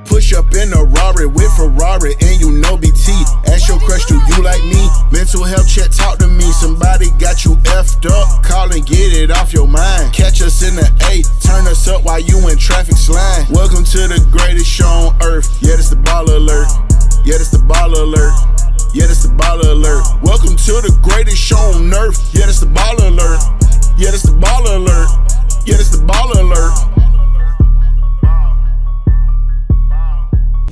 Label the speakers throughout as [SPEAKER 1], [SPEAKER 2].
[SPEAKER 1] push up in a Rari with Ferrari, and you know BT. Ask your crush, do you like me? Mental health check, talk to me. Somebody got you effed up, call and get it off your mind. Catch us in the A, turn us up while you in traffic slime. Welcome to the greatest show on earth. Yeah, this the BallerAlert. Yeah, this the BallerAlert. Yeah, this the BallerAlert. Welcome to the greatest show on earth. Yeah, this the BallerAlert. Yeah, this the BallerAlert. Yeah, this the BallerAlert.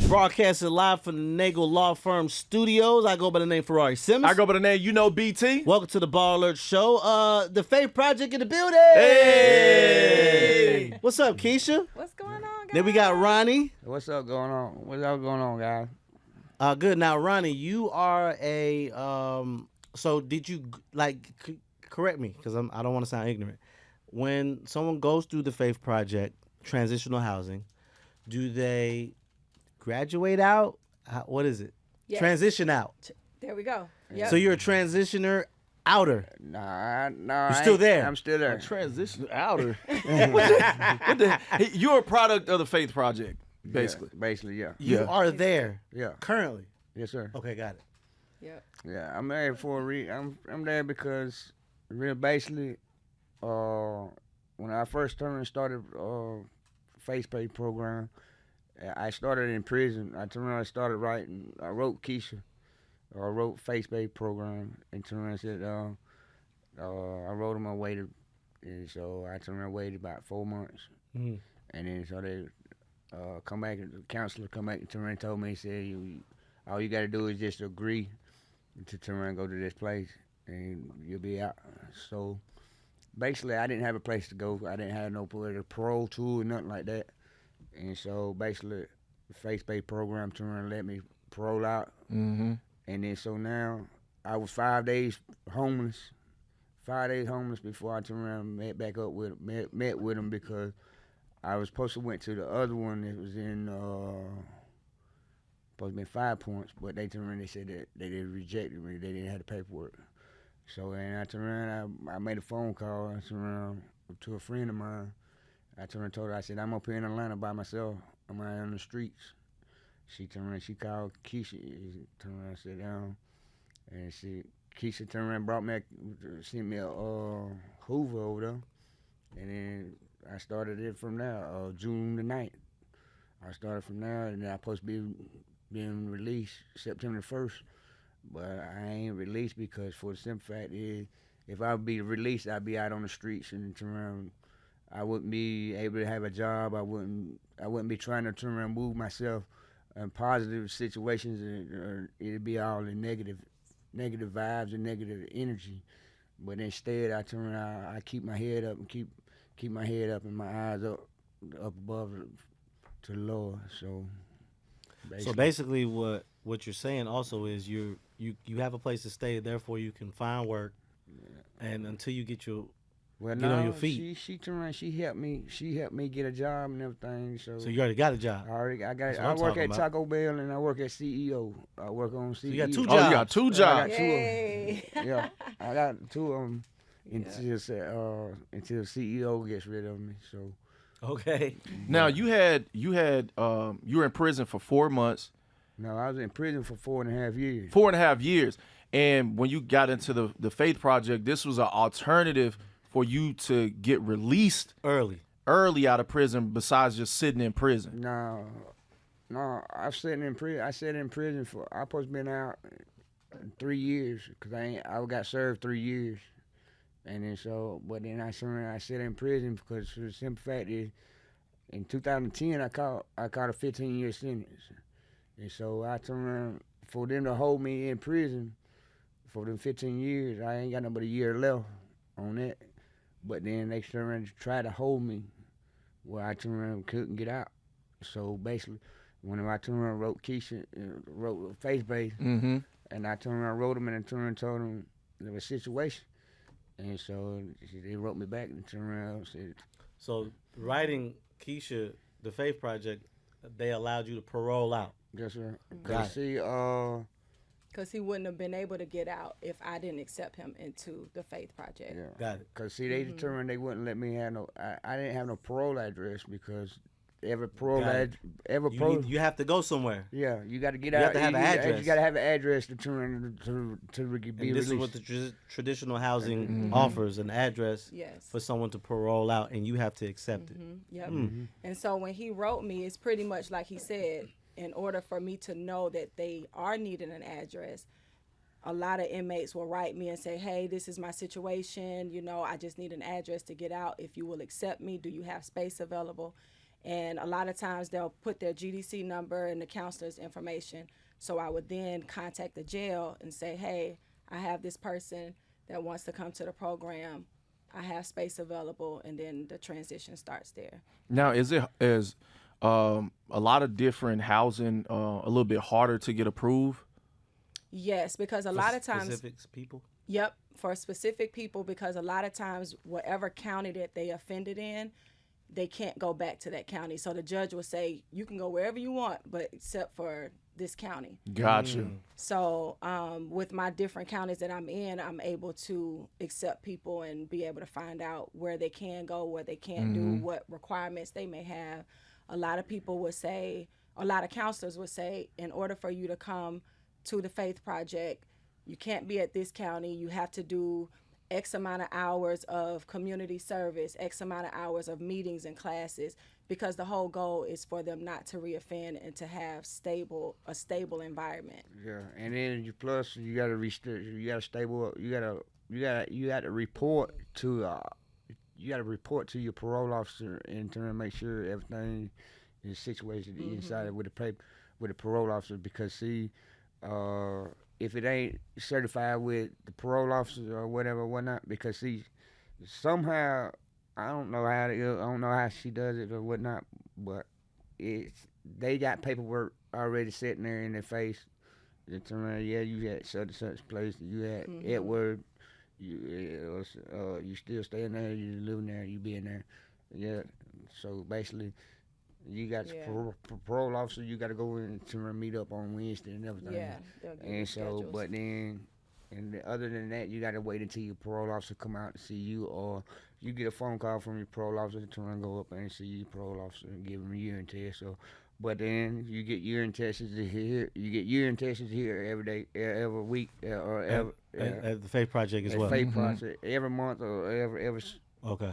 [SPEAKER 2] Broadcasting live from the Nagle Law Firm Studios. I go by the name Ferrari Simmons.
[SPEAKER 3] I go by the name, BT.
[SPEAKER 2] Welcome to the BallerAlert Show. The Faith Project in the building.
[SPEAKER 3] Hey!
[SPEAKER 2] What's up, Keisha?
[SPEAKER 4] What's going on, guys?
[SPEAKER 2] Then we got Ronnie.
[SPEAKER 5] What's up going on? What's up going on, guys?
[SPEAKER 2] Good. Now, Ronnie, you are a so did you correct me because I don't want to sound ignorant. When someone goes through the Faith Project, transitional housing, do they graduate out? What is it?
[SPEAKER 4] Yes.
[SPEAKER 2] Transition out.
[SPEAKER 4] There we go. Yep.
[SPEAKER 2] So you're a transitioner outer.
[SPEAKER 5] Nah,
[SPEAKER 2] You're still there.
[SPEAKER 5] I'm still there.
[SPEAKER 3] Transition outer. You're a product of the Faith Project, basically.
[SPEAKER 5] Yeah, basically, yeah.
[SPEAKER 2] You are there.
[SPEAKER 5] Yeah.
[SPEAKER 2] Currently.
[SPEAKER 5] Yes, sir.
[SPEAKER 2] Okay, got it.
[SPEAKER 4] Yep.
[SPEAKER 5] Yeah, I'm there for a reason. I'm there because, real basically, when I first started Face Pay program, I started in prison. I started writing. I wrote Keisha. I wrote Face Pay program, and turned around and said, I wrote them. I waited, and so I turned around and waited about 4 months, and then so they come back, and the counselor come back and turned around and told me, he said, all you got to do is just agree to turn around and go to this place, and you'll be out. So basically, I didn't have a place to go. I didn't have no parole tool or nothing like that. And so basically, the Face Pay program turned around and let me parole out.
[SPEAKER 3] Mm-hmm.
[SPEAKER 5] And then so now, I was 5 days homeless. 5 days homeless before I turned around and met back up with met with them because I was supposed to went to the other one that was in supposed to be 5 points, but they turned around and they said that they rejected me. They didn't have the paperwork. So then I turned around, I made a phone call. I turned around to a friend of mine. I turned and told her, I said, I'm up here in Atlanta by myself. I'm out on the streets. She turned around, she called Keisha, turned around and sat down. And Keisha turned around and brought me, sent me a Hoover over there. And then I started it from there, June the 9th. I started from there, and then I supposed to be being released September 1st. But I ain't released because for the simple fact is, if I would be released, I'd be out on the streets and turn around. I wouldn't be able to have a job. I wouldn't be trying to turn around and move myself in positive situations, or it'd be all in negative vibes and negative energy. But instead, I turn around, I keep my head up and keep my head up and my eyes up above to the Lord. So
[SPEAKER 2] basically, what you're saying also is you have a place to stay, therefore you can find work, and until you get on your feet.
[SPEAKER 5] She turned around. She helped me get a job and everything. So
[SPEAKER 2] you already got a job.
[SPEAKER 5] I got it. I work at Taco Bell and I work at CEO. I work on CEO.
[SPEAKER 2] So you got 2 jobs.
[SPEAKER 3] Oh, you got 2 jobs.
[SPEAKER 5] I got 2 of them. Yeah, I got 2 of them until CEO gets rid of me. So
[SPEAKER 2] okay.
[SPEAKER 3] Now you were in prison for 4 months.
[SPEAKER 5] No, I was in prison for 4.5 years.
[SPEAKER 3] 4.5 years, and when you got into the Faith Project, this was an alternative for you to get released early out of prison, besides just sitting in prison.
[SPEAKER 5] No, I sat in prison. I supposed to been out 3 years because I got served 3 years, and then but then I sat in prison because the simple fact is, in 2010 I caught a 15-year sentence, and so I turned around for them to hold me in prison for them 15 years. I ain't got no but a year left on that. But then they turned around and tried to hold me where I turned around and couldn't get out. So basically, when I turned around and wrote Keisha, wrote Fanbase,
[SPEAKER 3] mm-hmm.
[SPEAKER 5] and I turned around and wrote them and turned around and told them there was a situation. And so they wrote me back and turned around and said.
[SPEAKER 2] So writing Keisha, the Faith Project, they allowed you to parole out.
[SPEAKER 5] Yes, sir.
[SPEAKER 2] Got it.
[SPEAKER 4] Because he wouldn't have been able to get out if I didn't accept him into the Faith Project.
[SPEAKER 5] Yeah.
[SPEAKER 2] Got it.
[SPEAKER 5] Because, they determined they wouldn't let me have I didn't have no parole address because every parole,
[SPEAKER 2] Got it. You have to go somewhere.
[SPEAKER 5] Yeah, you got to get
[SPEAKER 2] You
[SPEAKER 5] out.
[SPEAKER 2] have to have an address.
[SPEAKER 5] You got to have an address to be
[SPEAKER 2] And this
[SPEAKER 5] released.
[SPEAKER 2] is what the traditional housing offers, an address
[SPEAKER 4] Yes.
[SPEAKER 2] for someone to parole out, and you have to accept it.
[SPEAKER 4] Yep. And so when he wrote me, it's pretty much like he said, in order for me to know that they are needing an address, a lot of inmates will write me and say, hey, this is my situation. You know, I just need an address to get out. If you will accept me, do you have space available? And a lot of times they'll put their GDC number and the counselor's information. So I would then contact the jail and say, hey, I have this person that wants to come to the program. I have space available, and then the transition starts there.
[SPEAKER 3] Now, is a lot of different housing a little bit harder to get approved?
[SPEAKER 4] Yes, because a lot of times,
[SPEAKER 2] Specific people.
[SPEAKER 4] yep, for specific people, because a lot of times, whatever county that they offended in, they can't go back to that county. So the judge will say, you can go wherever you want, but except for this county.
[SPEAKER 3] Gotcha.
[SPEAKER 4] So with my different counties that I'm in, I'm able to accept people and be able to find out where they can go, what they can't do, what requirements they may have. A lot of people would say, a lot of counselors would say, in order for you to come to the Faith Project, you can't be at this county. You have to do X amount of hours of community service, X amount of hours of meetings and classes, because the whole goal is for them not to reoffend and to have a stable environment.
[SPEAKER 5] Yeah, and then you plus you got to restrict. You got to stable. You got to report to. You got to report to your parole officer and to make sure everything is situated inside with the parole officer, because see. If it ain't certified with the parole officer or whatnot, because see, somehow I don't know how she does it or whatnot, but they got paperwork already sitting there in their face. It's yeah, you had such and such place, you had Edward, you still staying there, you living there, you being there, yeah. So basically. You got parole officer. You got to go in to meet up on Wednesday and everything.
[SPEAKER 4] Yeah,
[SPEAKER 5] and so, but then, other than that, you got to wait until your parole officer come out to see you, or you get a phone call from your parole officer to go up and see your parole officer and give them a urine test. So, but then you get urine tests here. You get urine tests here every day, every week, or every
[SPEAKER 2] at the Faith Project as well.
[SPEAKER 5] Faith Project every month or every.
[SPEAKER 2] Okay.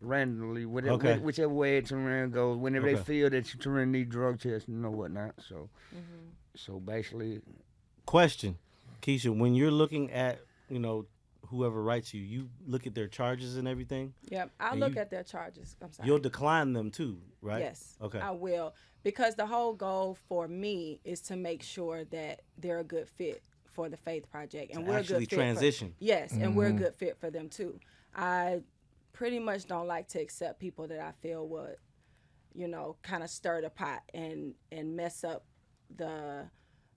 [SPEAKER 4] Randomly,
[SPEAKER 5] whichever way Turan goes. Whenever they feel that Turan need drug tests and whatnot. So, so basically.
[SPEAKER 2] Question, Keisha, when you're looking at whoever writes you, you look at their charges and everything.
[SPEAKER 4] Yep, I'll look at their charges. I'm sorry.
[SPEAKER 2] You'll decline them too, right?
[SPEAKER 4] Yes.
[SPEAKER 2] Okay.
[SPEAKER 4] I will, because the whole goal for me is to make sure that they're a good fit for the Faith Project, and we're a good fit.
[SPEAKER 2] Transition.
[SPEAKER 4] Yes, and we're a good fit for them too. I pretty much don't like to accept people that I feel would, kind of stir the pot and mess up the,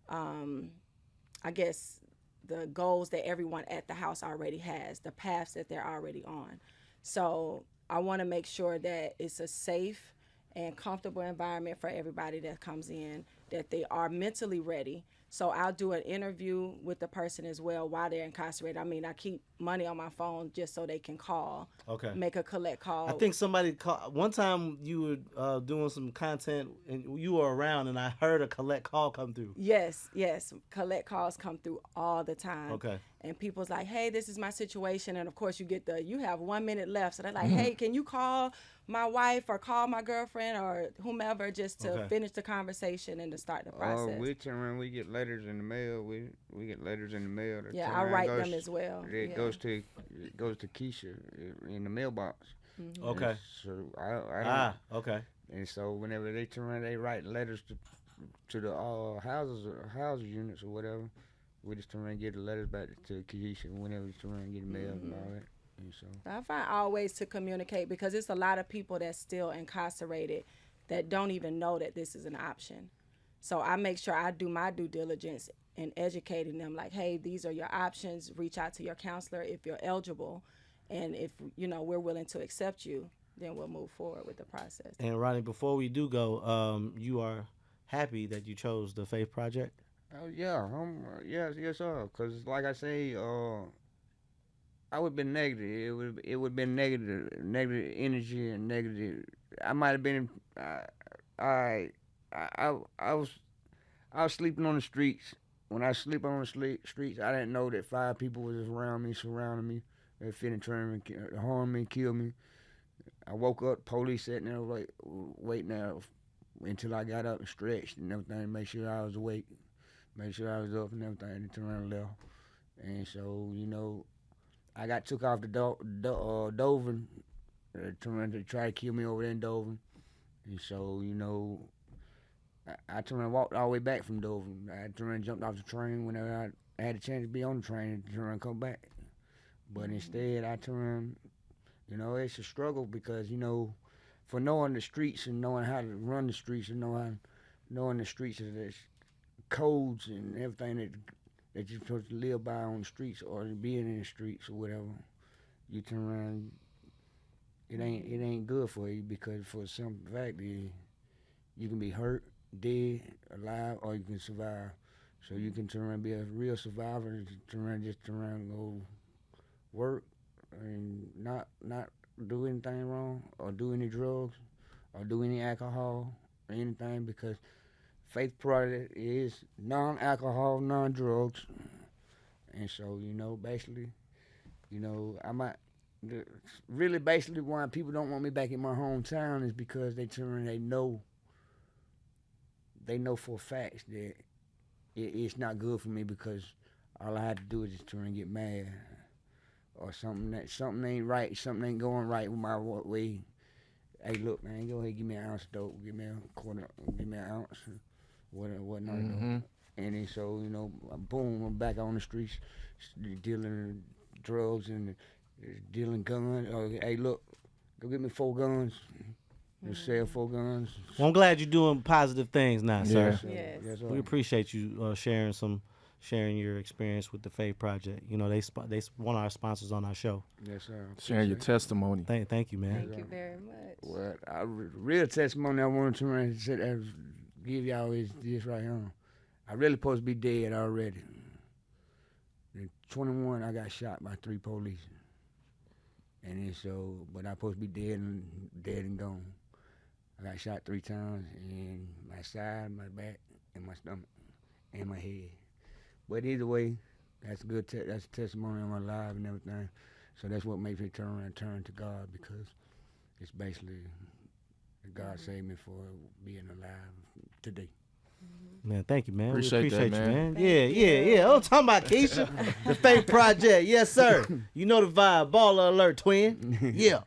[SPEAKER 4] I guess, the goals that everyone at the house already has, the paths that they're already on. So I want to make sure that it's a safe and comfortable environment for everybody that comes in, that they are mentally ready. So I'll do an interview with the person as well while they're incarcerated. I mean, I keep money on my phone just so they can call, make a collect call.
[SPEAKER 2] I think somebody called one time. You were doing some content and you were around, and I heard a collect call come through.
[SPEAKER 4] Yes, collect calls come through all the time.
[SPEAKER 2] Okay.
[SPEAKER 4] And people's like, hey, this is my situation. And of course you have 1 minute left. So they're like, hey, can you call my wife or call my girlfriend or whomever just to finish the conversation and to start the process?
[SPEAKER 5] We get letters in the mail. We get letters in the mail.
[SPEAKER 4] Yeah, I write them as well.
[SPEAKER 5] It goes to Keisha in the mailbox.
[SPEAKER 2] Okay.
[SPEAKER 5] And so I don't.
[SPEAKER 2] Okay.
[SPEAKER 5] And so whenever they write letters to the house units or whatever, we just turn around and get the letters back to Keisha whenever we turn around and get the mail and all that. And so
[SPEAKER 4] I find all ways to communicate, because it's a lot of people that's still incarcerated that don't even know that this is an option. So I make sure I do my due diligence in educating them, like, hey, these are your options. Reach out to your counselor if you're eligible. And if, we're willing to accept you, then we'll move forward with the process.
[SPEAKER 2] And Rodney, before we do go, you are happy that you chose the Faith Project?
[SPEAKER 5] Oh yeah, yes sir. Cause like I say, I would have been negative. It would have been negative energy and negative I might have been. I was sleeping on the streets. When I sleep on the streets, I didn't know that 5 people was around me, surrounding me. They finna try to harm me, kill me. I woke up, police sitting there waiting there until I got up and stretched and everything, make sure I was awake, make sure I was up and everything, and turn around and left. And so, you know, I got took off to Dover, to try to kill me over there in Dover. And so, you know, I turned and walked all the way back from Dover. I turned and jumped off the train whenever I had a chance to be on the train and turn and come back. But instead, I turned, you know, it's a struggle because, you know, for knowing the streets and knowing how to run the streets and knowing the streets, there's codes and everything that you're supposed to live by on the streets or being in the streets or whatever, you turn around, it ain't good for you because for some fact you can be hurt, dead, alive, or you can survive. So you can turn around and be a real survivor and turn around and go work and not do anything wrong or do any drugs or do any alcohol or anything because Faith Project is non-alcohol, non-drugs. And so, you know, basically, you know, really basically why people don't want me back in my hometown is because they know for a fact that it's not good for me because all I had to do is just turn and get mad or something ain't right, something ain't going right with my way. Hey, look, man, go ahead, give me an ounce of dope, give me a quarter, give me an ounce, whatnot.
[SPEAKER 3] Mm-hmm.
[SPEAKER 5] And then so, you know, boom, I'm back on the streets dealing drugs and dealing guns. Or, hey, look, go get me 4 guns. Just sell 4 guns.
[SPEAKER 2] Well, I'm glad you're doing positive things now, sir.
[SPEAKER 4] Yes.
[SPEAKER 5] Yes,
[SPEAKER 2] We appreciate you sharing your experience with the Faith Project. You know, they one of our sponsors on our show.
[SPEAKER 5] Yes, sir.
[SPEAKER 3] Sharing your testimony.
[SPEAKER 2] Thank you, man.
[SPEAKER 4] Thank you very much.
[SPEAKER 5] Well, real testimony I wanted to give y'all is this right here. I really supposed to be dead already. In 21, I got shot by 3 police. And then so, but I supposed to be dead and gone. I got shot 3 times in my side, my back, and my stomach, and my head. But either way, that's a good. That's a testimony of my life and everything. So that's what makes me turn to God because it's basically God saved me for being alive today.
[SPEAKER 2] Man, thank you, man.
[SPEAKER 3] Appreciate
[SPEAKER 2] we appreciate
[SPEAKER 3] that,
[SPEAKER 2] you,
[SPEAKER 3] man.
[SPEAKER 2] man. Yeah. I'm talking about Keisha, the Faith Project. Yes, sir. You know the vibe. Baller Alert, twin. Yeah.